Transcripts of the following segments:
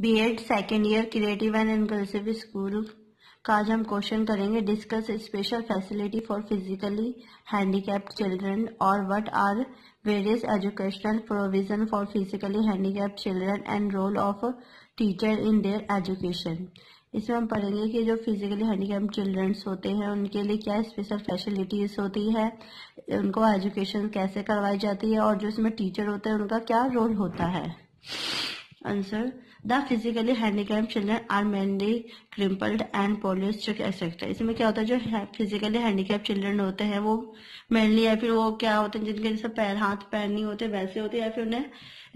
BEd second year creative and inclusive school का आज हम क्वेश्चन करेंगे। Discuss special facility for physically handicapped children और what are various educational provision for physically handicapped children and role of teacher in their education. इसमें हम पढ़ेंगे कि जो फिजिकली हैंडीकैप्ड चिल्ड्रंस होते हैं उनके लिए क्या स्पेशल फैसिलिटीज होती है, उनको एजुकेशन कैसे करवाई जाती है और जो इसमें टीचर होते हैं उनका क्या रोल होता है। Answer, the physically handicapped children are mainly crippled and polistic etcetera. इसमें क्या होता है, जो फिजिकली हैंडीकैप्ड चिल्ड्रन होते हैं वो मेनली या फिर वो क्या होते हैं जिनके जैसे पैर हाथ पैर नहीं होते वैसे होते हैं, या फिर उन्हें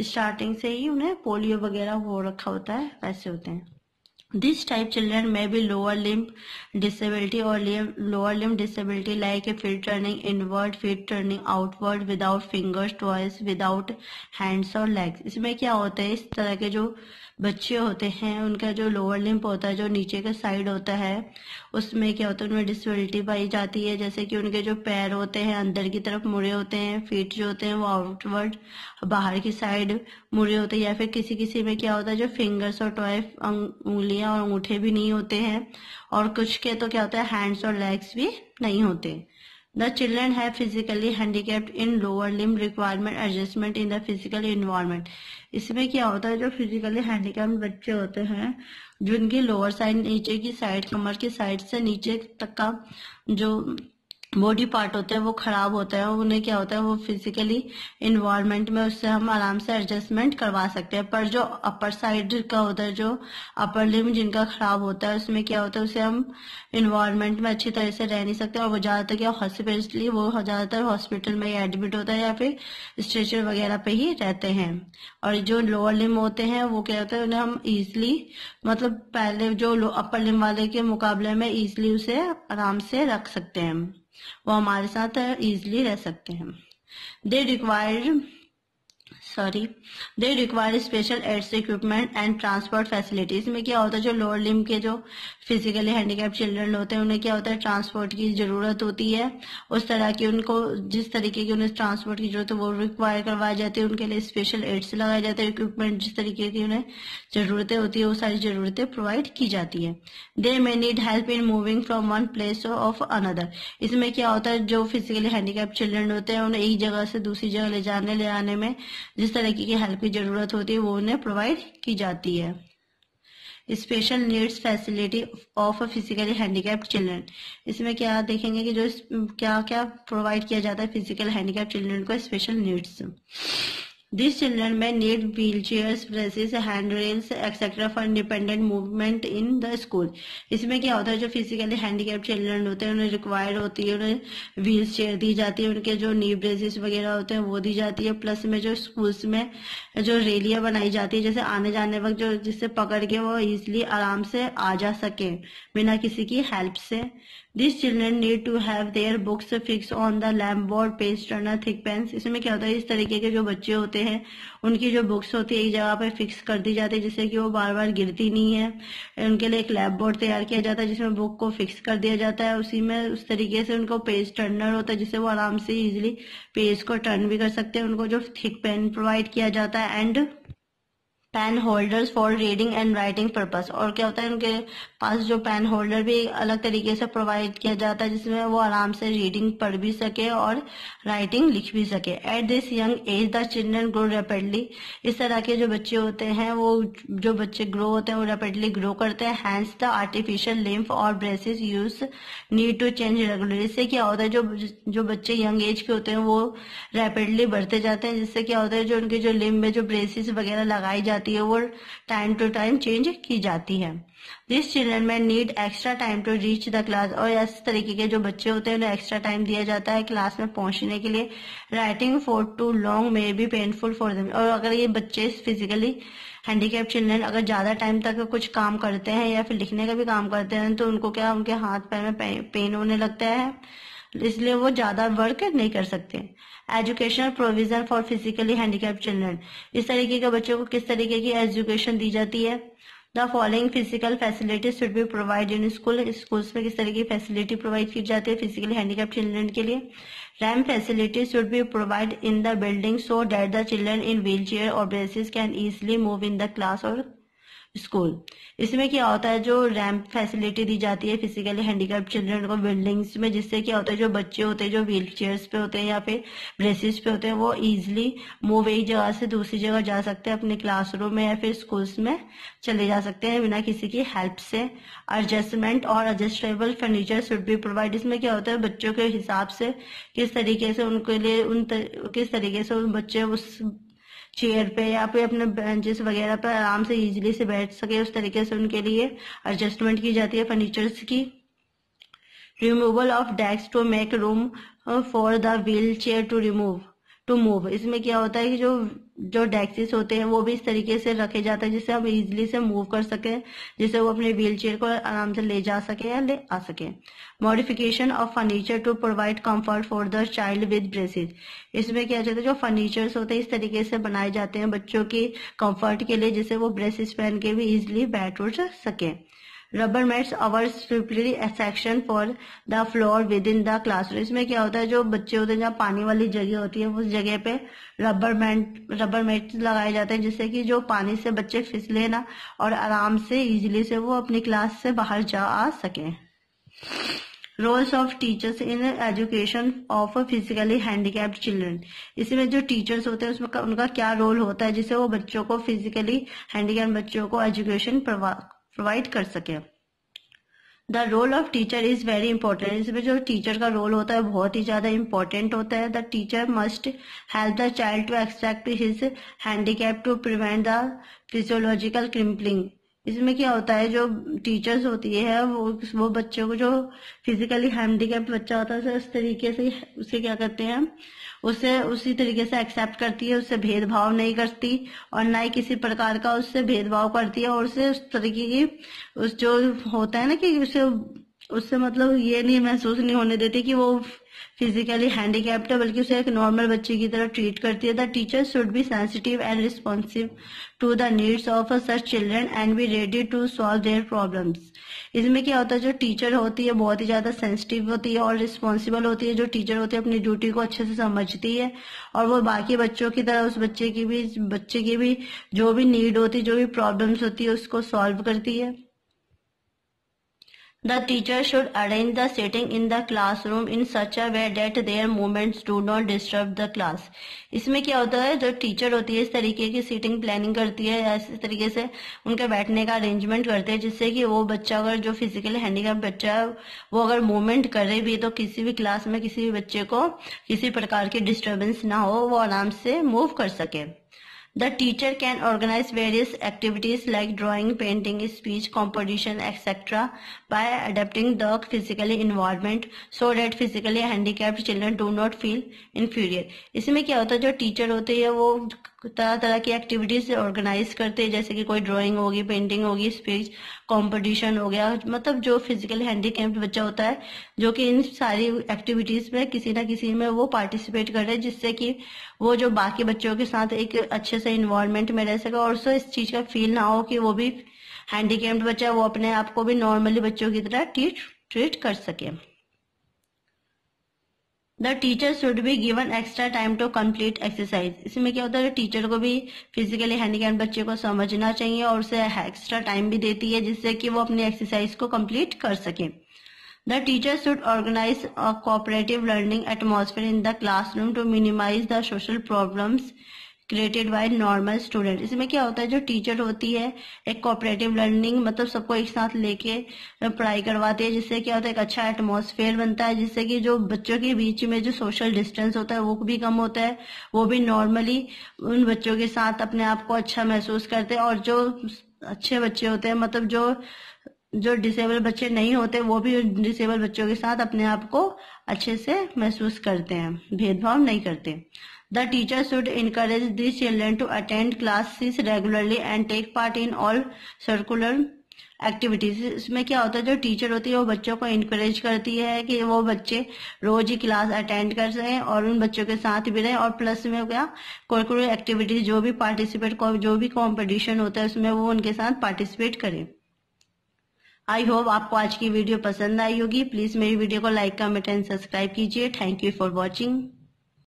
स्टार्टिंग से ही उन्हें पोलियो वगैरह हो रखा होता है वैसे होते हैं। This type children may be lower limb disability or lower limb disability like feet turning inward, feet turning outward, without fingers, toes, without hands or legs। इसमें क्या होता है, इस तरह के जो बच्चे होते हैं उनका जो लोअर लिम्ब होता है, जो नीचे का साइड होता है, उसमें क्या होता है उनमें डिसेबिलिटी पाई जाती है। जैसे कि उनके जो पैर होते हैं अंदर की तरफ मुड़े होते हैं, फीट जो होते हैं वो आउटवर्ड बाहर की साइड मुड़े होते हैं, या फिर किसी किसी में क्या होता है जो फिंगर्स और टॉय उंगलियां और अंगूठे भी नहीं होते हैं, और कुछ के तो क्या होता है हैंड्स और लेग्स भी नहीं होते। The children have physically handicapped in lower limb requirement adjustment in the physical environment। इसमें क्या होता है, जो फिजिकली हैंडीकैप्ड बच्चे होते हैं जिनकी लोअर साइड नीचे की साइड कमर की साइड से नीचे तक का जो बॉडी पार्ट होता है वो खराब होता है, उन्हें क्या होता है वो फिजिकली इन्वायरमेंट में उससे हम आराम से एडजस्टमेंट करवा सकते हैं। पर जो अपर साइड का होता है, जो अपर लिम्ब जिनका खराब होता है उसमें क्या होता है उसे हम इन्वायरमेंट में अच्छी तरह से रह नहीं सकते, और वो ज्यादातर क्या ज्यादातर हॉस्पिटल में एडमिट होता है या फिर स्ट्रेचर वगैरह पे ही रहते हैं। और जो लोअर लिम्ब होते हैं वो क्या होता है उन्हें हम इजिली मतलब पहले जो अपर लिम्ब वाले के मुकाबले में इजिली उसे आराम से रख सकते हैं, वो हमारे साथ इजिली रह सकते हैं। They require special aids equipment and transport facilities. में क्या होता है जो लोअर लिम्ब के जो फिजिकली हैंडीकैप्ड चिल्ड्रन होते हैं उन्हें क्या होता है ट्रांसपोर्ट की जरूरत होती है। उस तरह की उनको जिस तरीके की उन्हें ट्रांसपोर्ट की जरूरत है वो रिक्वायर करवाई जाती है, उनके लिए स्पेशल एड्स लगाए जाते हैं, इक्विपमेंट जिस तरीके की उन्हें जरूरतें होती है वो सारी जरूरतें प्रोवाइड की जाती है। They may need help in moving from one place of another. इसमें क्या होता है जो फिजिकली हैंडीकैप्ड चिल्ड्रन होते हैं उन्हें एक जगह से दूसरी जगह ले आने में जिस तरीके की हेल्प की जरूरत होती है वो उन्हें प्रोवाइड की जाती है। Special needs facility of physically handicapped children. इसमें क्या देखेंगे कि जो क्या क्या प्रोवाइड किया जाता है फिजिकल हैंडीकैप्ड चिल्ड्रन को special needs. These children may need wheelchairs, braces, handrails, etc. for independent movement in the school। इसमें क्या होता है जो फिजिकली हैंडीकैप्ड चिल्ड्रन होते हैं उन्हें रिक्वायर होती है, उन्हें व्हील चेयर दी जाती है, उनके जो नी ब्रेसेस वगैरह होते हैं वो दी जाती है। प्लस में जो स्कूल्स में जो रेलियां बनाई जाती है जैसे आने जाने वक्त जो जिससे पकड़ के वो इजिली आराम से आ जा सके बिना किसी की हेल्प से। These children need to have their books fixed on the lamp board, page turner, thick pens। इसमें क्या होता है इस तरीके के जो बच्चे होते हैं उनकी जो बुक्स होती है एक जगह पे फिक्स कर दी जाती है जिससे कि वो बार बार गिरती नहीं है। उनके लिए एक लैप बोर्ड तैयार किया जाता है जिसमें बुक को फिक्स कर दिया जाता है, उसी में उस तरीके से उनको पेज टर्नर होता है जिससे वो आराम से इजिली पेज को टर्न भी कर सकते हैं। उनको जो थिक पेन प्रोवाइड किया जाता है and pen holders for reading and writing purpose. और क्या होता है उनके पास जो पेन होल्डर भी अलग तरीके से प्रोवाइड किया जाता है जिसमें वो आराम से रीडिंग पढ़ भी सके और राइटिंग लिख भी सके। At this young age the children grow rapidly. इस तरह के जो बच्चे होते हैं वो जो बच्चे ग्रो होते हैं वो रैपिडली ग्रो करते हैं। हैंस द आर्टिफिशियल लिम्फ और braces use need to change regularly. इससे क्या होता है जो बच्चे यंग एज के होते हैं वो रैपिडली बढ़ते जाते हैं, जिससे क्या होता है जो उनके जो लिम्ब में जो ब्रेसेस वगैरह लगाई जाती है वो टाइम टू टाइम चेंज की जाती है। दिस चिल्ड्रन में need extra time to reach the class. और इस तरीके के जो बच्चे होते हैं उन्हें एक्स्ट्रा टाइम दिया जाता है क्लास में पहुंचने के लिए। Writing for too long may be painful for them. और अगर ये बच्चे फिजिकली हैंडीकैप्ड चिल्ड्रन अगर ज्यादा टाइम तक कुछ काम करते हैं या फिर लिखने का भी काम करते हैं तो उनको क्या उनके हाथ पैर में पेन होने लगता है, इसलिए वो ज्यादा वर्क नहीं कर सकते। Educational provision for physically handicapped children. इस तरीके के बच्चों को किस तरीके की एजुकेशन दी जाती है। The following physical facilities should be provide in school. Schools में किस तरह की फैसिलिटी प्रोवाइड की जाती है फिजिकली हैंडीकैप्ड चिल्ड्रन के लिए। Ramp facilities should be provide in the building so that the children in wheel chair और braces can easily move in the class और स्कूल। इसमें क्या होता है, जो रैंप फैसिलिटी दी जाती है फिजिकली हैंडीकैप्ड चिल्ड्रन को बिल्डिंग्स में, जिससे क्या होता है जो बच्चे होते हैं जो व्हील चेयर्स पे होते हैं या फिर ब्रेसिस पे होते हैं वो इजिली मूव एक जगह से दूसरी जगह जा सकते हैं, अपने क्लासरूम में या फिर स्कूल्स में चले जा सकते हैं बिना किसी की हेल्प से। एडजस्टमेंट और adjustable furniture should be provide. इसमें क्या होता है बच्चों के हिसाब से किस तरीके से उनके लिए किस तरीके से उन बच्चे उस चेयर पे या फिर अपने बेंचेस वगैरह पर आराम से इजीली से बैठ सके, उस तरीके से उनके लिए एडजस्टमेंट की जाती है फर्नीचर्स की। Removal of desk to make room for the wheelchair to move. इसमें क्या होता है कि जो डेस्क्स होते हैं वो भी इस तरीके से रखे जाते हैं जिससे हम इजीली से मूव कर सके, जिससे वो अपने व्हील चेयर को आराम से ले जा सके या ले आ सके। Modification of furniture to provide comfort for the child with braces. इसमें क्या होता है जो फर्नीचर्स होते हैं इस तरीके से बनाए जाते हैं बच्चों की कंफर्ट के लिए, जिससे वो ब्रेसेस पहन के भी इजिली बैठ उठ सके। Rubber mats our slippery section for the floor within the classroom. इसमें क्या होता है जो बच्चे होते हैं जहाँ पानी वाली जगह होती है उस जगह पे रबर मैट लगाए जाते हैं, जिससे कि जो पानी से बच्चे फिसले ना और आराम से इजीली से वो अपनी क्लास से बाहर जा आ सके। Roles of teachers in education of physically handicapped children. इसमें जो टीचर्स होते हैं उसमें उनका क्या रोल होता है जिससे वो बच्चों को फिजिकली हैंडीकैप्ड बच्चों को एजुकेशन प्रोवाइड कर सके। The role of teacher is very important. इसमें जो टीचर का रोल होता है बहुत ही ज्यादा इंपॉर्टेंट होता है। The teacher must help the child to extract his handicap to prevent the physiological crippling. इसमें क्या होता है जो टीचर्स होती है वो बच्चों को जो फिजिकली हैंडीकैप्ड बच्चा होता है उस तरीके से उसे क्या करते हैं उसे उसी तरीके से एक्सेप्ट करती है, उससे भेदभाव नहीं करती और ना ही किसी प्रकार का उससे भेदभाव करती है, और उसे उस तरीके की उस जो होता है ना कि उससे मतलब ये नहीं महसूस नहीं होने देती कि वो फिजिकली हैंडीकैप्ड है, बल्कि उसे एक नॉर्मल बच्चे की तरह ट्रीट करती है। The teacher should be sensitive and responsive to the needs of such children and be ready to solve their problems. इसमें क्या होता है जो टीचर होती है बहुत ही ज्यादा सेंसिटिव होती है और रिस्पॉन्सिबल होती है। जो टीचर होती है अपनी ड्यूटी को अच्छे से समझती है और वो बाकी बच्चों की तरह उस बच्चे की भी जो भी नीड होती है, जो भी प्रॉब्लम्स होती है उसको सॉल्व करती है। The teacher should arrange the sitting in the classroom in such a way that their movements do not disturb the class. इसमें क्या होता है जो टीचर होती है इस तरीके की सीटिंग प्लानिंग करती है, इस तरीके से उनके बैठने का अरेंजमेंट करते हैं जिससे कि वो बच्चा अगर जो फिजिकली हैंडीकैप बच्चा है वो अगर मूवमेंट करे भी तो किसी भी क्लास में किसी भी बच्चे को किसी प्रकार की डिस्टर्बेंस ना हो, वो आराम से मूव कर सके। The teacher can organize various activities like drawing, painting, speech, competition, etc. by adapting the physical environment so that physically handicapped children do not feel inferior. इसमें क्या होता है जो टीचर होते हैं वो तरह तरह की एक्टिविटीज ऑर्गेनाइज करते हैं, जैसे कि कोई ड्राइंग होगी, पेंटिंग होगी, स्पीच कंपटीशन हो गया, मतलब जो फिजिकली हैंडीकैप्ड बच्चा होता है जो कि इन सारी एक्टिविटीज में किसी ना किसी में वो पार्टिसिपेट कर रहे हैं, जिससे कि वो जो बाकी बच्चों के साथ एक अच्छे से इन्वायरमेंट में रह सके और उससे इस चीज का फील ना हो कि वो भी हैंडीकैप्ड बच्चा, वो अपने आप को भी नॉर्मली बच्चों की तरह ट्रीट कर सके। The teacher should be given extra time to complete exercise. इसमें क्या होता है टीचर को भी फिजिकली हैंडीकैप्ड बच्चे को समझना चाहिए और उसे एक्स्ट्रा टाइम भी देती है जिससे कि वो अपनी एक्सरसाइज को कंप्लीट कर सके। The teacher should organise a cooperative learning atmosphere in the classroom to minimise the social problems created by normal student. इसमें क्या होता है जो टीचर होती है एक कोऑपरेटिव लर्निंग मतलब सबको एक साथ लेके पढ़ाई करवाती है, जिससे क्या होता है एक अच्छा एटमॉस्फेयर बनता है, जिससे कि जो बच्चों के बीच में जो सोशल डिस्टेंस होता है वो भी कम होता है, वो भी नॉर्मली उन बच्चों के साथ अपने आप को अच्छा महसूस करते हैं। और जो अच्छे बच्चे होते हैं मतलब जो डिसेबल बच्चे नहीं होते वो भी डिसेबल बच्चों के साथ अपने आप को अच्छे से महसूस करते हैं, भेदभाव नहीं करते। The teacher should encourage these children to attend classes regularly and take part in all curricular activities. इसमें क्या होता है जो टीचर होती है वो बच्चों को encourage करती है कि वो बच्चे रोज ही क्लास अटेंड कर सकें और उन बच्चों के साथ भी रहें, और प्लस में क्या करिकुलर एक्टिविटीज जो भी कॉम्पिटिशन होता है उसमें वो उनके साथ पार्टिसिपेट करें। आई होप आपको आज की वीडियो पसंद आई होगी। प्लीज मेरी वीडियो को लाइक, कमेंट एंड सब्सक्राइब कीजिए। Thank you for watching.